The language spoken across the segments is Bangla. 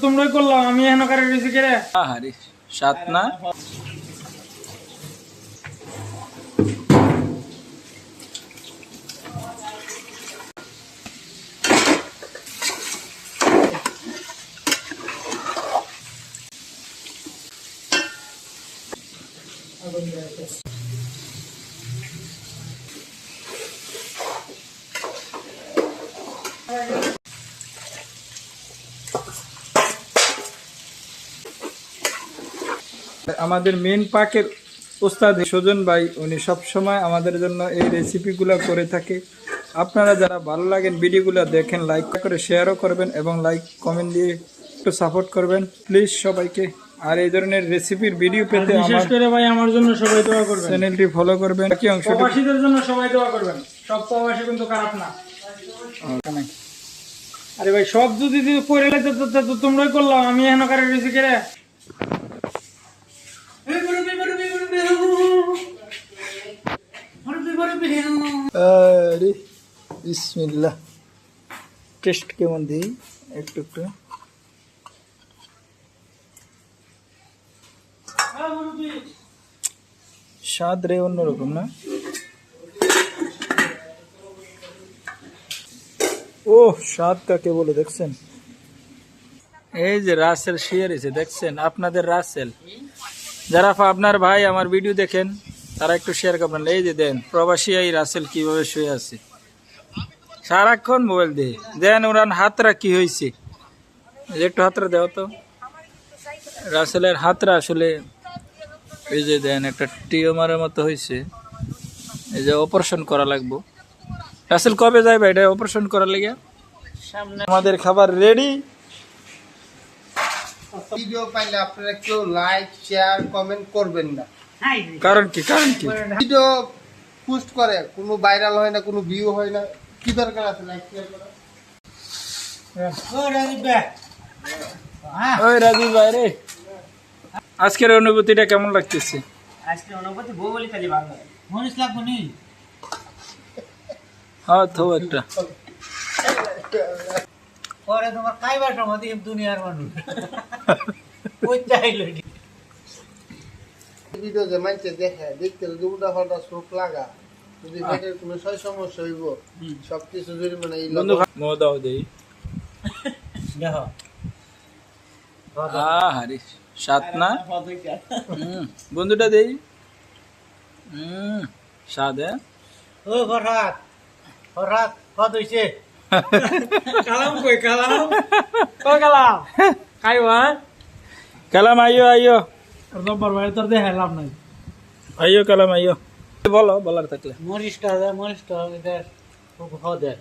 তোমরাই করলাম আমি এখন করে রয়েছি কে রে আরে সাত না আমাদের মেন পাকের ওস্তাদ সুজন ভাই উনি সব সময় আমাদের জন্য এই রেসিপিগুলো করে থাকে। আপনারা যারা ভালো লাগেন ভিডিওগুলো দেখেন, লাইক করে শেয়ারও করবেন এবং লাইক কমেন্ট দিয়ে একটু সাপোর্ট করবেন প্লিজ সবাইকে। আর এই ধরনের রেসিপির ভিডিও পেতে বিশেষ করে ভাই আমার জন্য সবাই দোয়া করবেন, চ্যানেলটি ফলো করবেন। বাকি অংশটি প্রবাসীদের জন্য সবাই দোয়া করবেন, সব প্রবাসী কিন্তু খারাপ না। আরে ভাই সব যদি করে লাগতো তো তোমরাই করলাম আমি এখন করে রয়েছি কে রে আরে বিসমিল্লাহ। টেস্ট কেমন দিই একটু একটু। স্বাদ রে অন্যরকম না? ও স্বাদ কাকে বলে দেখছেন? এই যে রাসেল শুয়ে রয়েছে দেখছেন, আপনাদের রাসেল যারা আপনার ভাই আমার ভিডিও দেখেন তারা একটু শেয়ার করবেন। এই যে দেন প্রবাসী এই রাসেল কিভাবে শুয়ে আছে, সারাক্ষণ মোবাইল দিয়ে দেন। ওরান হাতরা কি হয়েছে একটু হাতরা দেও তো। রাসেলের হাতরা আসলে এই যে দেন একটা টিউমারের মতো হয়েছে, এই যে অপারেশন করা লাগবো। রাসেল কবে যাইবে এটা অপারেশন করার লেগে? সামনে আমাদের খাবার রেডি। ভিডিও পাইলে আপনারা কেউ লাইক শেয়ার কমেন্ট করবেন না। কারণ কি? ভিডিও পোস্ট করে কোনো ভাইরাল হয় না, কোনো ভিউ হয় না, কি দরকার আছে লাইক শেয়ার করা? ওই রাজীব ভাই রে, আজকের অনুভূতিটা কেমন লাগতেছে? আজকে অনুভূতি বউ বলি খালি ভালো মনিস লাগবো নি। হ্যাঁ তো একটা পরে তোমার খাইবার সময় দুনিয়ার মানুষ ওই চাইল ভিডিও যে মানছে দেখে দেখতে যদি উল্টা পাল্টা চোখ লাগা, যদি পেটের কোনো সমস্যা হইব সবকিছু যদি মানে এই বন্ধু দাও দেই। দেখো হারি সাত না বন্ধুটা দেই। স্বাদ ও ফরহাদ ফরহাদ কত হইছে কালাম কই কালাম ও কালাম খাইবা কালাম আইও রব্বার ভাই তোর দেখে লাভ নাই। আইও কালাম আইও, বলো বলার থাকলে। মরিচটা এটা খুব হদে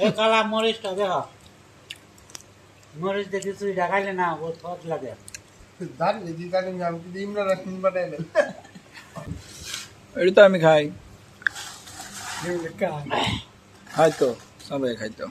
এ কালাম মরিচটা দেখো, মরিচ দেখি তুই দেখাইলে না ও সহজ লাগে। দাঁড়িয়ে দিদি কাকে আমি কিন্তু ইমরান রাখুন পাঠাইলে এটা তো আমি খাই, হয়তো সবাই খাইতো।